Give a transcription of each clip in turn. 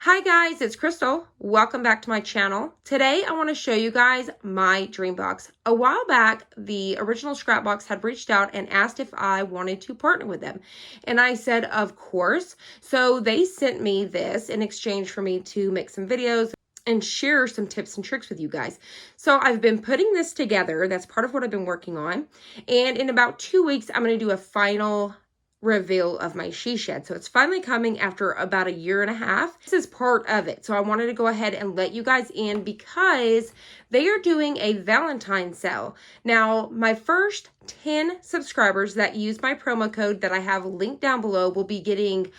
Hi guys, it's Crystal. Welcome back to my channel. Today I want to show you guys my DreamBox. A while back, the original ScrapBox had reached out and asked if I wanted to partner with them. And I said, of course. So they sent me this in exchange for me to make some videos and share some tips and tricks with you guys. So I've been putting this together. That's part of what I've been working on. And in about 2 weeks, I'm going to do a final reveal of my she shed. So it's finally coming after about 1.5 years. This is part of it. So I wanted to go ahead and let you guys in because they are doing a Valentine sale. Now, my first 10 subscribers that use my promo code that I have linked down below will be getting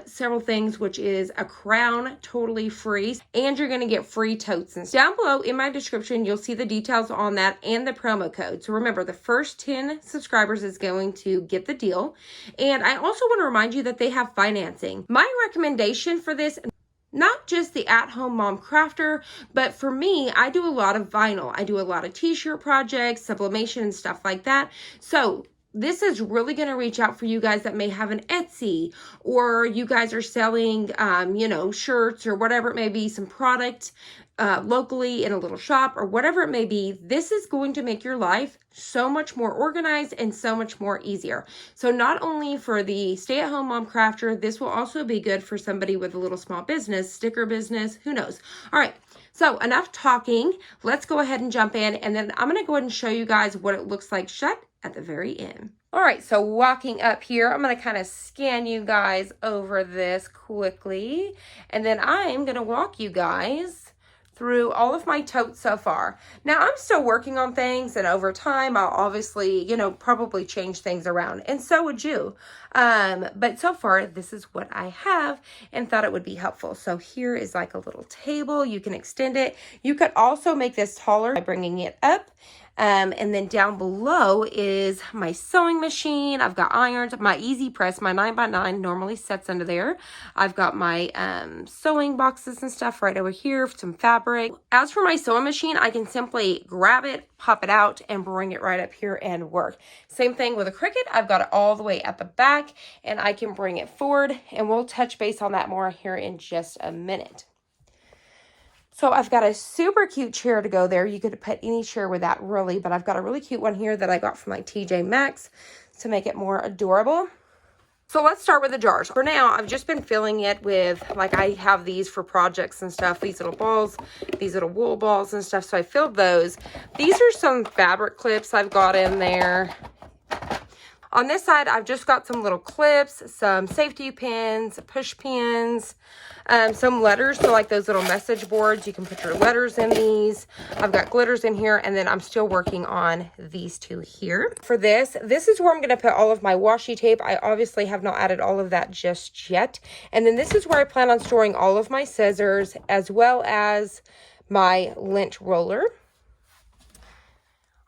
several things, which is a crown totally free, and you're going to get free totes. And down below in my description, you'll see the details on that and the promo code. So remember, the first 10 subscribers is going to get the deal. And I also want to remind you that they have financing. My recommendation for this, not just the at-home mom crafter, but for me, I do a lot of vinyl. I do a lot of t-shirt projects, sublimation, and stuff like that. So this is really going to reach out for you guys that may have an Etsy, or you guys are selling, shirts or whatever it may be, some product locally in a little shop or whatever it may be. This is going to make your life so much more organized and so much more easier. So not only for the stay-at-home mom crafter, this will also be good for somebody with a little small business, sticker business, who knows. All right. So enough talking. Let's go ahead and jump in, and then I'm going to go ahead and show you guys what it looks like shut at the very end. All right, so walking up here, I'm going to kind of scan you guys over this quickly, and then I'm going to walk you guys through all of my totes so far. Now, I'm still working on things, and over time, I'll obviously, probably change things around, and so would you. But so far, this is what I have and thought it would be helpful. So here is like a little table. You can extend it. You could also make this taller by bringing it up. And then down below is my sewing machine. I've got irons, my easy press, my 9x9 normally sets under there. I've got my sewing boxes and stuff right over here, some fabric. As for my sewing machine, I can simply grab it, pop it out, and bring it right up here and work. Same thing with a Cricut. I've got it all the way at the back, and I can bring it forward, and we'll touch base on that more here in just a minute. So I've got a super cute chair to go there. You could put any chair with that, really, but I've got a really cute one here that I got from my TJ Maxx to make it more adorable. So let's start with the jars. For now, I've just been filling it with, I have these for projects and stuff, these little balls, these little wool balls and stuff, so I filled those. These are some fabric clips I've got in there. On this side, I've just got some little clips, some safety pins, push pins, some letters. So like those little message boards, you can put your letters in these. I've got glitters in here, and then I'm still working on these two here. For this is where I'm going to put all of my washi tape. I obviously have not added all of that just yet. And then this is where I plan on storing all of my scissors as well as my lint roller.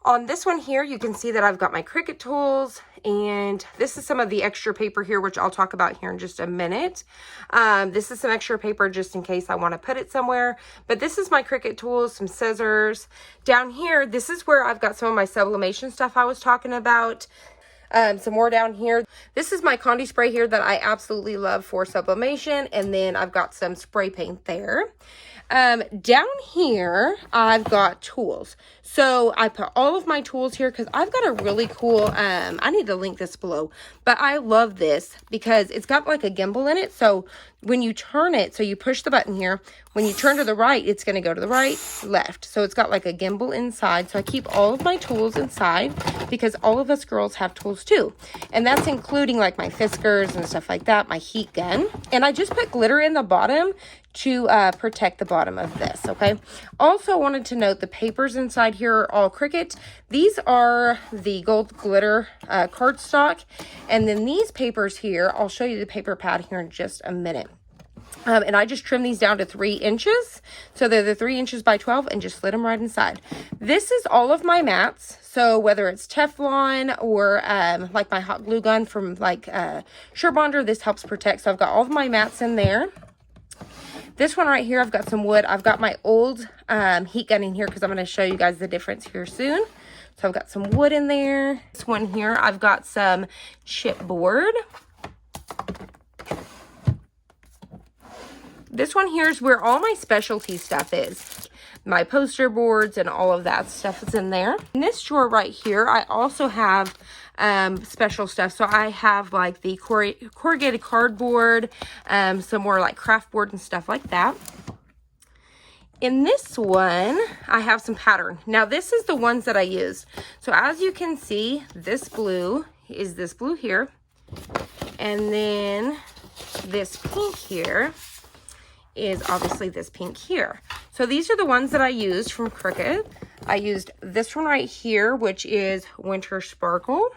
On this one here, you can see that I've got my Cricut tools, and this is some of the extra paper here, which I'll talk about here in just a minute. This is some extra paper just in case I want to put it somewhere, but this is my Cricut tools, some scissors. Down here, this is where I've got some of my sublimation stuff I was talking about. Some more down here. This is my Condi spray here that I absolutely love for sublimation, and then I've got some spray paint there. Down here, I've got tools. So I put all of my tools here because I've got a really cool, I need to link this below, but I love this because it's got like a gimbal in it. So when you turn it, so you push the button here, when you turn to the right, it's going to go to the right, left. So it's got like a gimbal inside. So I keep all of my tools inside because all of us girls have tools too. And that's including like my Fiskars and stuff like that, my heat gun. And I just put glitter in the bottom to protect the bottom of this, okay? Also wanted to note the papers inside here are all Cricut. These are the gold glitter cardstock. And then these papers here, I'll show you the paper pad here in just a minute. And I just trimmed these down to 3 inches. So they're the 3 inches by 12 and just slid them right inside. This is all of my mats. So whether it's Teflon or like my hot glue gun from SureBonder, this helps protect. So I've got all of my mats in there. This one right here, I've got some wood. I've got my old heat gun in here because I'm going to show you guys the difference here soon. So I've got some wood in there. This one here, I've got some chipboard. This one here is where all my specialty stuff is. My poster boards and all of that stuff is in there. In this drawer right here, I also have special stuff. So I have like the corrugated cardboard, some more like craft board and stuff like that. In this one, I have some pattern. Now this is the ones that I used. So as you can see, this blue is this blue here. And then this pink here is obviously this pink here. So these are the ones that I used from Cricut. I used this one right here, which is Winter Sparkle.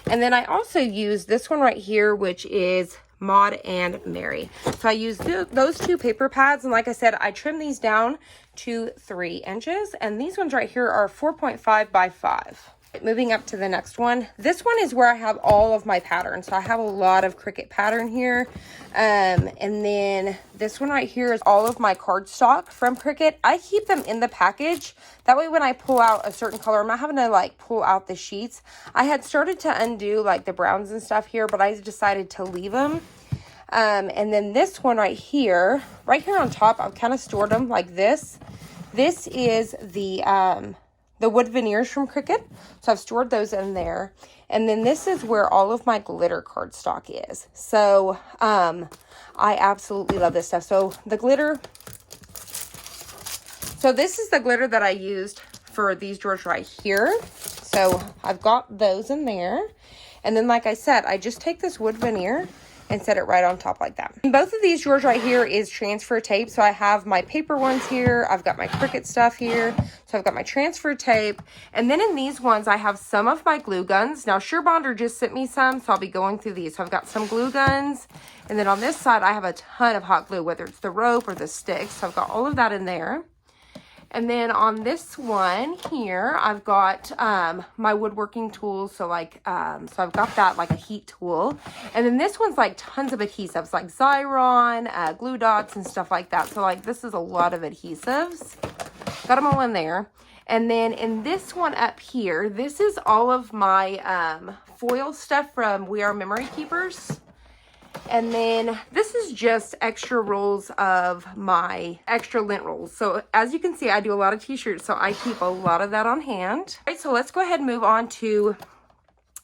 And then I also used this one right here, which is Maud and Mary. So I used those two paper pads, and like I said, I trimmed these down to 3 inches, and these ones right here are 4.5 by 5. Moving up to the next one. This one is where I have all of my patterns. So I have a lot of Cricut pattern here. And then this one right here is all of my cardstock from Cricut. I keep them in the package. That way when I pull out a certain color, I'm not having to like pull out the sheets. I had started to undo like the browns and stuff here, but I decided to leave them. And then this one right here on top, I've kind of stored them like this. This is the wood veneers from Cricut. So I've stored those in there. And then this is where all of my glitter cardstock is. So I absolutely love this stuff. So the glitter, so this is the glitter that I used for these drawers right here. So I've got those in there. And then like I said, I just take this wood veneer and set it right on top like that. And both of these drawers right here is transfer tape. So I have my paper ones here. I've got my Cricut stuff here. So I've got my transfer tape. And then in these ones, I have some of my glue guns. Now, SureBonder just sent me some, so I'll be going through these. So I've got some glue guns. And then on this side, I have a ton of hot glue, whether it's the rope or the sticks. So I've got all of that in there. And then on this one here, I've got my woodworking tools. So like, so I've got that like a heat tool. And then this one's like tons of adhesives, like Xyron, glue dots and stuff like that. So like this is a lot of adhesives. Got them all in there. And then in this one up here, this is all of my foil stuff from We Are Memory Keepers. And then this is just extra rolls of my extra lint rolls. So as you can see, I do a lot of t-shirts, so I keep a lot of that on hand. All right, so let's go ahead and move on to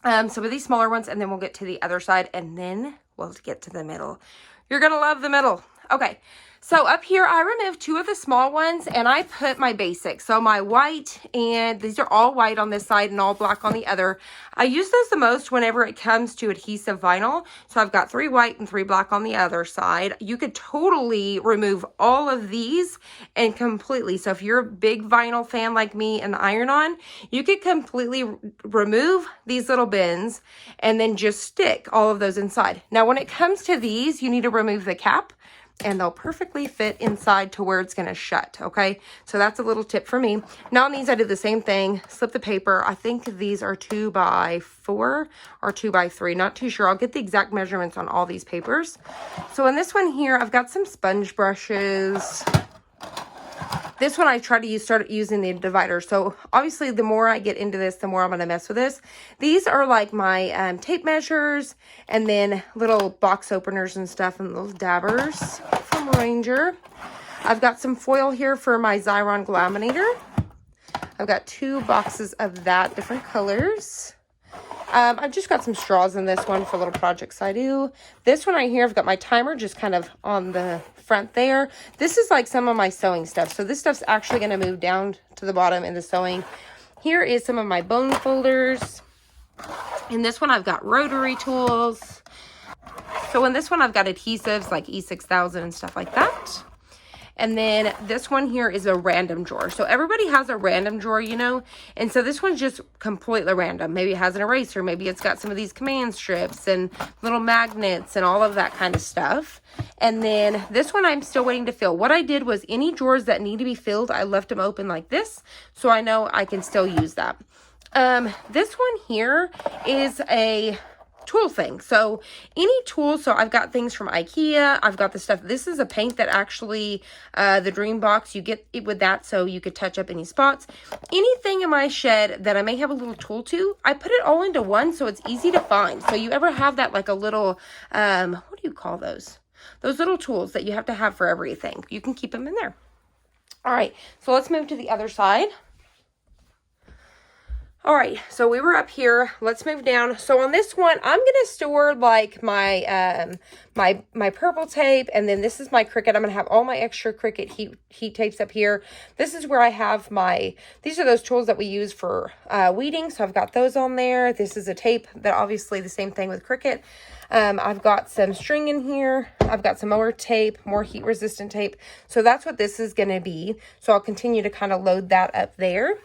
some of these smaller ones, and then we'll get to the other side, and then we'll get to the middle. You're gonna love the middle. Okay. So up here, I removed 2 of the small ones and I put my basics. So my white, and these are all white on this side and all black on the other. I use those the most whenever it comes to adhesive vinyl. So I've got 3 white and 3 black on the other side. You could totally remove all of these and completely. So if you're a big vinyl fan like me and iron-on, you could completely remove these little bins and then just stick all of those inside. Now, when it comes to these, you need to remove the cap, and they'll perfectly fit inside to where it's going to shut, okay? So that's a little tip for me. Now on these, I did the same thing. Slip the paper. I think these are 2 by 4 or 2 by 3. Not too sure. I'll get the exact measurements on all these papers. So in this one here, I've got some sponge brushes. This one I try to start using the divider. So obviously the more I get into this, the more I'm going to mess with this. These are like my tape measures, and then little box openers and stuff, and those dabbers from Ranger. I've got some foil here for my Xyron laminator. I've got 2 boxes of that, different colors. I've just got some straws in this one for little projects I do. This one right here, I've got my timer just kind of on the front there. This is like some of my sewing stuff. So this stuff's actually going to move down to the bottom in the sewing. Here is some of my bone folders. In this one, I've got rotary tools. So in this one, I've got adhesives like E6000 and stuff like that. And then this one here is a random drawer. So everybody has a random drawer, you know. And so this one's just completely random. Maybe it has an eraser. Maybe it's got some of these command strips and little magnets and all of that kind of stuff. And then this one I'm still waiting to fill. What I did was any drawers that need to be filled, I left them open like this. So I know I can still use that. This one here is a tool thing. So any tool, so I've got things from IKEA, I've got the stuff, this is a paint that actually, the DreamBox, you get it with that so you could touch up any spots. Anything in my shed that I may have a little tool to, I put it all into one so it's easy to find. So you ever have that like a little, what do you call those? Those little tools that you have to have for everything. You can keep them in there. All right, so let's move to the other side. All right, so we were up here. Let's move down. So on this one, I'm gonna store like my my purple tape, and then this is my Cricut. I'm gonna have all my extra Cricut heat tapes up here. This is where I have my, these are those tools that we use for weeding. So I've got those on there. This is a tape that obviously the same thing with Cricut. I've got some string in here. I've got some more tape, more heat resistant tape. So that's what this is gonna be. So I'll continue to kind of load that up there.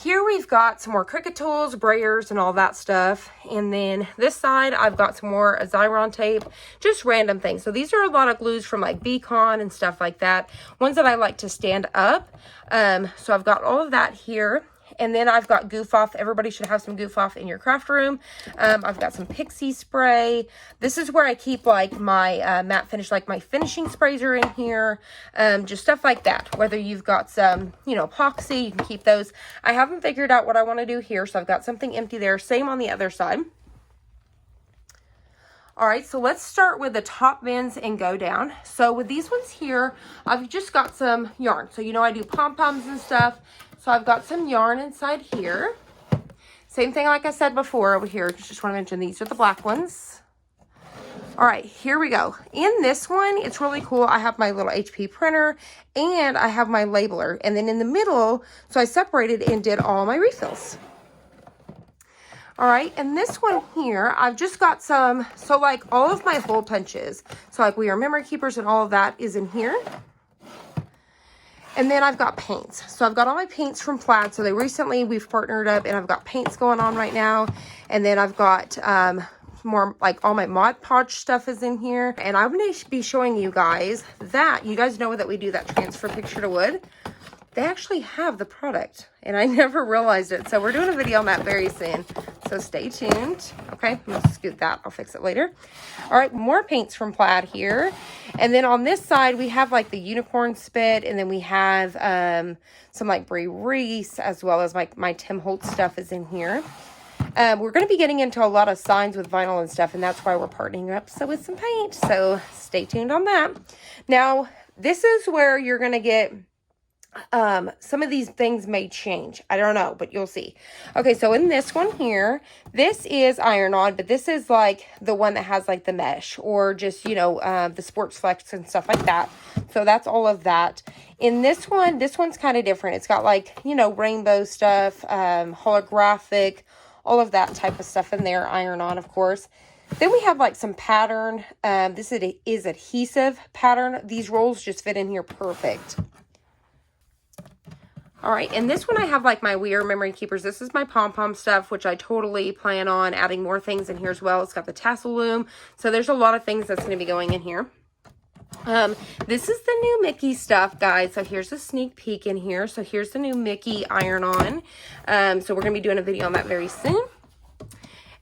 Here we've got some more Cricut tools, brayers, and all that stuff. And then this side, I've got some more Xyron tape, just random things. So these are a lot of glues from like Beacon and stuff like that. Ones that I like to stand up. So I've got all of that here. And then I've got goof off. Everybody should have some goof off in your craft room. I've got some pixie spray. This is where I keep like my matte finish, like my finishing sprays are in here. Just stuff like that. Whether you've got some, you know, epoxy, you can keep those. I haven't figured out what I want to do here, so I've got something empty there. Same on the other side. All right, so let's start with the top bins and go down. So with these ones here, I've just got some yarn. So, you know, I do pom-poms and stuff. So I've got some yarn inside here. Same thing like I said before over here. Just want to mention these are the black ones. All right, here we go. In this one, it's really cool. I have my little HP printer and I have my labeler. And then in the middle, so I separated and did all my refills. All right, and this one here, I've just got some, so like all of my hole punches, so like We Are Memory Keepers and all of that is in here. And then I've got paints. So I've got all my paints from Plaid. So we've partnered up and I've got paints going on right now. And then I've got more like all my Mod Podge stuff is in here. And I'm going to be showing you guys that, you guys know that we do that transfer picture to wood. They actually have the product and I never realized it. So we're doing a video on that very soon. So stay tuned. Okay, I'm gonna scoot that. I'll fix it later. All right, more paints from Plaid here. And then on this side, we have like the unicorn spit. And then we have some like Brie Reese, as well as my Tim Holtz stuff is in here. We're going to be getting into a lot of signs with vinyl and stuff. And that's why we're partnering up so with some paint. So stay tuned on that. Now, this is where you're going to get... some of these things may change. I don't know, but you'll see. Okay, so in this one here, this is iron-on, but this is like the one that has like the mesh or just, you know, the sports flex and stuff like that. So that's all of that. In this one's kind of different. It's got like, you know, rainbow stuff, holographic, all of that type of stuff in there. Iron-on, of course. Then we have like some pattern. This is adhesive pattern. These rolls just fit in here perfect. All right, and this one I have like my We Are Memory Keepers. This is my pom-pom stuff, which I totally plan on adding more things in here as well. It's got the tassel loom. So there's a lot of things that's going to be going in here. This is the new Mickey stuff, guys. So here's a sneak peek in here. So here's the new Mickey iron-on. So we're going to be doing a video on that very soon.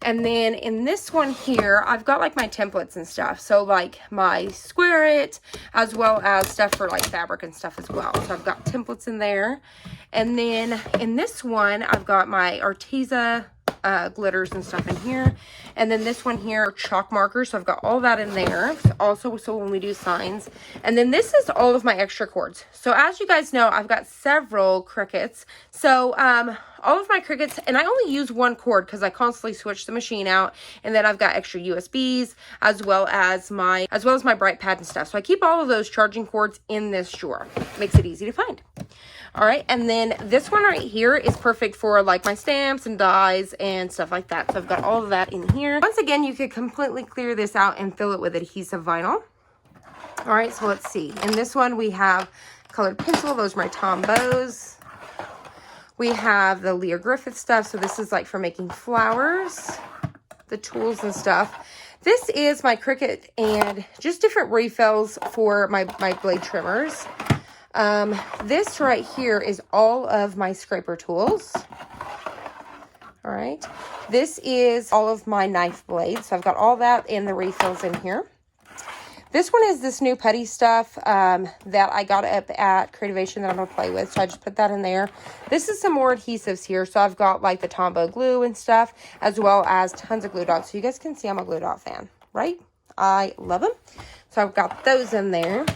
And then in this one here, I've got like my templates and stuff. So like my Square It, as well as stuff for like fabric and stuff as well. So I've got templates in there. And then in this one, I've got my Arteza glitters and stuff in here. And then this one here, chalk markers. So I've got all that in there. Also, so when we do signs. And then this is all of my extra cords. So as you guys know, I've got several Cricuts. So all of my Cricuts, and I only use one cord because I constantly switch the machine out. And then I've got extra USBs as well as my bright pad and stuff. So I keep all of those charging cords in this drawer. Makes it easy to find. All right, and then this one right here is perfect for like my stamps and dies and stuff like that. So I've got all of that in here. Once again, you could completely clear this out and fill it with adhesive vinyl. All right, so let's see. In this one, we have colored pencil. Those are my Tombows. We have the Leah Griffith stuff. So this is like for making flowers, the tools and stuff. This is my Cricut and just different refills for my blade trimmers. This right here is all of my scraper tools. All All right. This is all of my knife blades. So I've got all that and the refills in here. This one is this new putty stuff that I got up at Creativation that I'm going to play with. So I just put that in there. This is some more adhesives here. So I've got like the Tombow glue and stuff, as well as tons of glue dots. So you guys can see I'm a glue dot fan, right? I love them. So I've got those in there.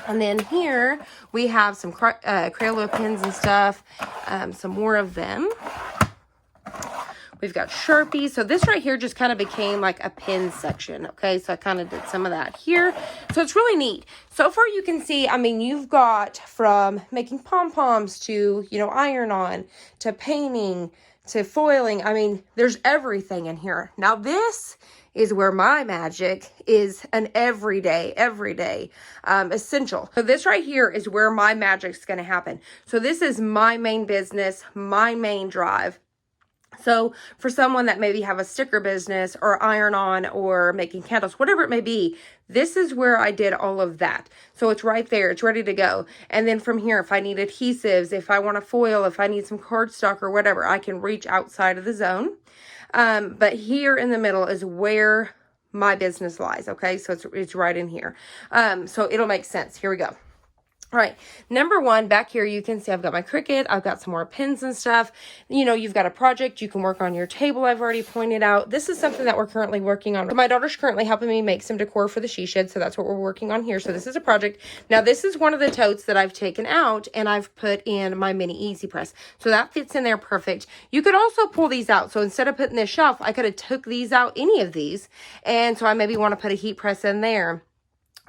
And then here we have some Crayola pins and stuff, some more of them. We've got Sharpies. So this right here just kind of became like a pin section. Okay, so I kind of did some of that here. So it's really neat. So far you can see, I mean, you've got from making pom-poms to, you know, iron-on, to painting, to foiling. I mean, there's everything in here. Now this is where my magic is an everyday essential. So this right here is where my magic's going to happen. So this is my main business, my main drive. So for someone that maybe have a sticker business or iron-on or making candles, whatever it may be, this is where I did all of that. So it's right there. It's ready to go. And then from here, if I need adhesives, if I want to foil, if I need some cardstock or whatever, I can reach outside of the zone. But here in the middle is where my business lies. Okay, so it's right in here. So it'll make sense. Here we go. All right, number one, back here, you can see I've got my Cricut. I've got some more pins and stuff. You know, you've got a project. You can work on your table. I've already pointed out. This is something that we're currently working on. My daughter's currently helping me make some decor for the she shed, so that's what we're working on here. So this is a project. Now, this is one of the totes that I've taken out, and I've put in my mini Easy Press. So that fits in there perfect. You could also pull these out. So instead of putting this shelf, I could have took these out, any of these, and so I maybe want to put a heat press in there.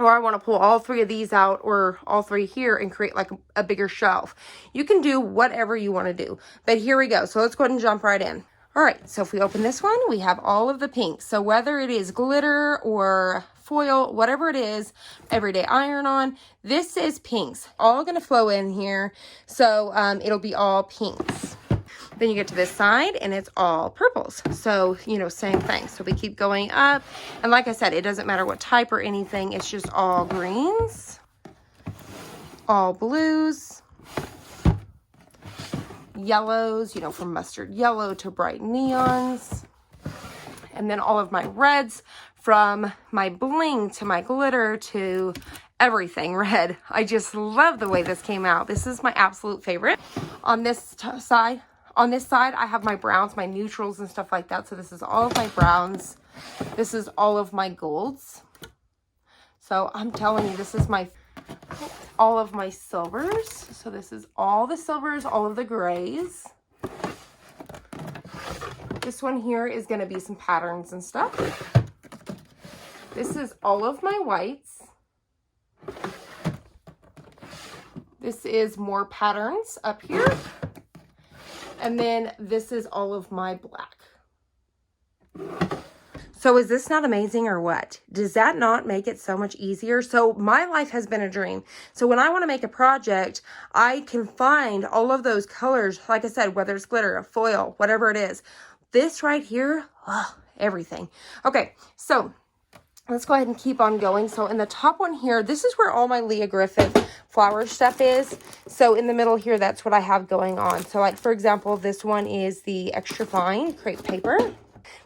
Or I want to pull all three of these out or all three here and create like a bigger shelf. You can do whatever you want to do. But here we go. So let's go ahead and jump right in. All right. So if we open this one, we have all of the pinks. So whether it is glitter or foil, whatever it is, everyday iron-on, this is pinks. All going to flow in here. So it'll be all pinks. Then you get to this side and it's all purples. So, you know, same thing. So we keep going up. And like I said, it doesn't matter what type or anything. It's just all greens, all blues, yellows, you know, from mustard yellow to bright neons. And then all of my reds, from my bling to my glitter to everything red. I just love the way this came out. This is my absolute favorite. On this side, I have my browns, my neutrals and stuff like that. So this is all of my browns. This is all of my golds. So I'm telling you, this is all of my silvers. So this is all the silvers, all of the grays. This one here is going to be some patterns and stuff. This is all of my whites. This is more patterns up here. And then this is all of my black. So is this not amazing or what? Does that not make it so much easier? So my life has been a dream. So when I want to make a project, I can find all of those colors. Like I said, whether it's glitter, a foil, whatever it is. This right here, everything. Okay, so let's go ahead and keep on going. So in the top one here, this is where all my Leah Griffith flower stuff is. So in the middle here, that's what I have going on. So like, for example, this one is the extra fine crepe paper.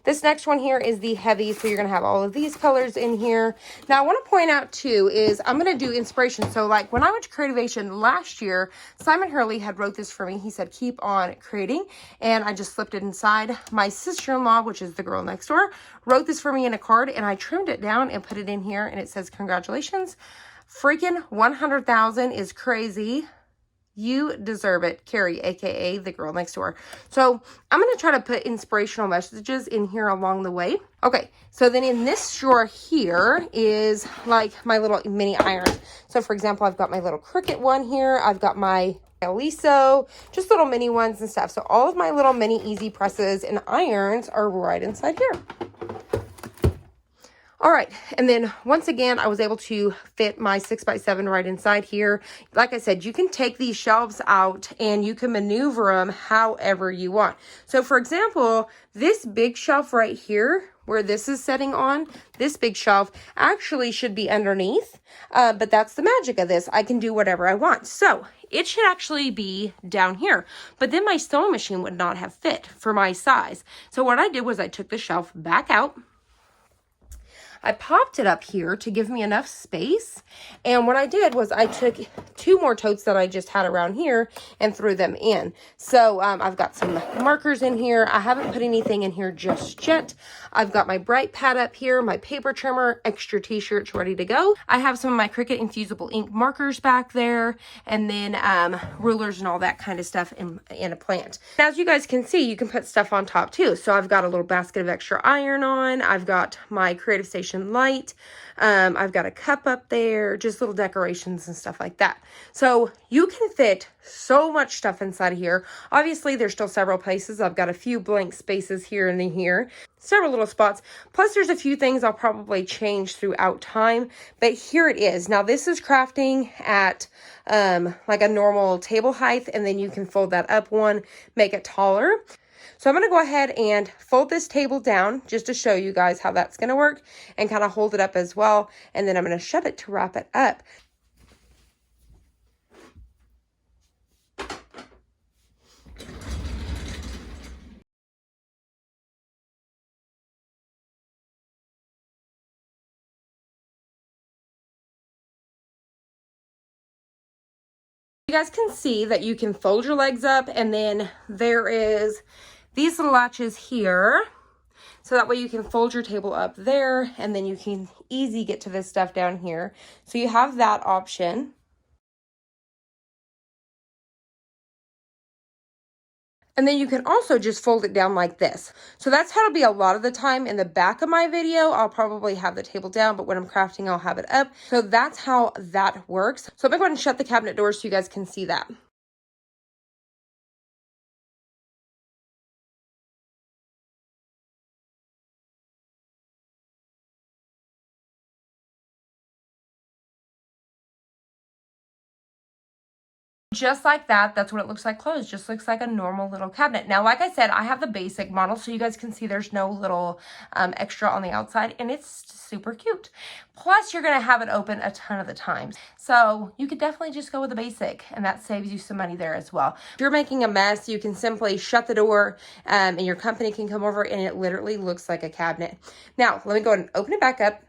This next one here is the heavy. So you're going to have all of these colors in here. Now I want to point out too, is I'm going to do inspiration. So like when I went to Creativation last year, Simon Hurley had wrote this for me. He said, keep on creating. And I just slipped it inside. My sister-in-law, which is the girl next door, wrote this for me in a card, and I trimmed it down and put it in here. And it says, congratulations. Freaking 100,000 is crazy. You deserve it, Carrie, aka the girl next door. So I'm going to try to put inspirational messages in here along the way. Okay, so then in this drawer here is like my little mini irons. So for example, I've got my little Cricut one here. I've got my Liso, just little mini ones and stuff. So all of my little mini easy presses and irons are right inside here. All right, and then once again, I was able to fit my 6x7 right inside here. Like I said, you can take these shelves out and you can maneuver them however you want. So for example, this big shelf right here, where this is setting on, this big shelf actually should be underneath, but that's the magic of this. I can do whatever I want. So it should actually be down here. But then my sewing machine would not have fit for my size. So what I did was I took the shelf back out. I popped it up here to give me enough space. And what I did was I took 2 more totes that I just had around here and threw them in. So I've got some markers in here. I haven't put anything in here just yet. I've got my bright pad up here, my paper trimmer, extra t-shirts ready to go. I have some of my Cricut infusible ink markers back there, and then rulers and all that kind of stuff in a plant. As you guys can see, you can put stuff on top too. So I've got a little basket of extra iron on. I've got my Creative Station light. I've got a cup up there, just little decorations and stuff like that. So you can fit so much stuff inside of here. Obviously, there's still several places. I've got a few blank spaces here and here, several little spots. Plus, there's a few things I'll probably change throughout time. But here it is. Now, this is crafting at like a normal table height, and then you can fold that up one, make it taller. So I'm going to go ahead and fold this table down just to show you guys how that's going to work and kind of hold it up as well. And then I'm going to shut it to wrap it up. You guys can see that you can fold your legs up, and then there is these little latches here. So that way you can fold your table up there, and then you can easy get to this stuff down here. So you have that option. And then you can also just fold it down like this. So that's how it'll be a lot of the time. In the back of my video, I'll probably have the table down, but when I'm crafting, I'll have it up. So that's how that works. So I'm going to go ahead and shut the cabinet doors so you guys can see that. Just like that, that's what it looks like closed. Just looks like a normal little cabinet. Now, like I said, I have the basic model, so you guys can see there's no little extra on the outside, and it's super cute. Plus, you're going to have it open a ton of the times. So you could definitely just go with the basic, and that saves you some money there as well. If you're making a mess, you can simply shut the door, and your company can come over, and it literally looks like a cabinet. Now, let me go ahead and open it back up.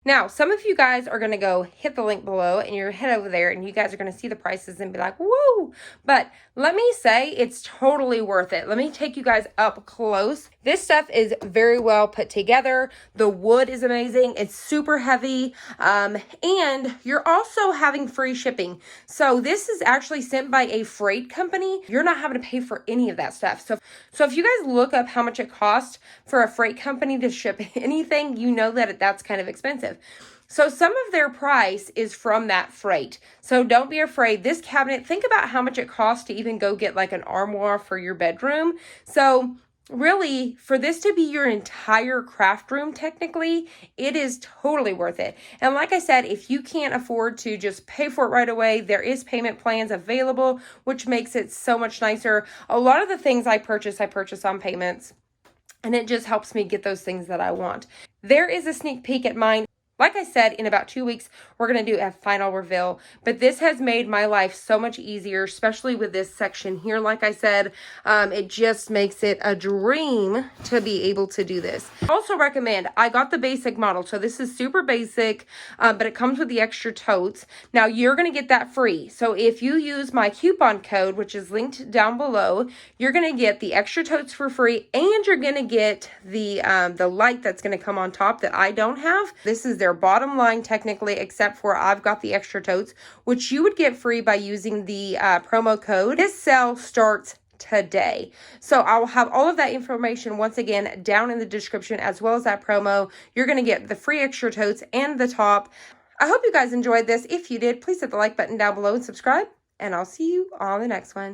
Now, some of you guys are going to go hit the link below, and you're head over there, and you guys are going to see the prices and be like, whoa. But let me say it's totally worth it. Let me take you guys up close. This stuff is very well put together. The wood is amazing. It's super heavy. And you're also having free shipping. So this is actually sent by a freight company. You're not having to pay for any of that stuff. So if you guys look up how much it costs for a freight company to ship anything, you know that that's kind of expensive. So some of their price is from that freight. So don't be afraid. This cabinet, think about how much it costs to even go get like an armoire for your bedroom. So really, for this to be your entire craft room, technically, it is totally worth it. And like I said, if you can't afford to just pay for it right away, there is payment plans available, which makes it so much nicer. A lot of the things I purchase on payments, and it just helps me get those things that I want. There is a sneak peek at mine. Like I said, in about 2 weeks, we're going to do a final reveal, but this has made my life so much easier, especially with this section here. Like I said, it just makes it a dream to be able to do this. I also recommend, I got the basic model, so this is super basic, but it comes with the extra totes. Now, you're going to get that free, so if you use my coupon code, which is linked down below, you're going to get the extra totes for free, and you're going to get the light that's going to come on top that I don't have. This is their bottom line technically, except for I've got the extra totes, which you would get free by using the promo code. This sale starts today. So I will have all of that information once again down in the description, as well as that promo. You're going to get the free extra totes and the top. I hope you guys enjoyed this. If you did, please hit the like button down below and subscribe, and I'll see you on the next one.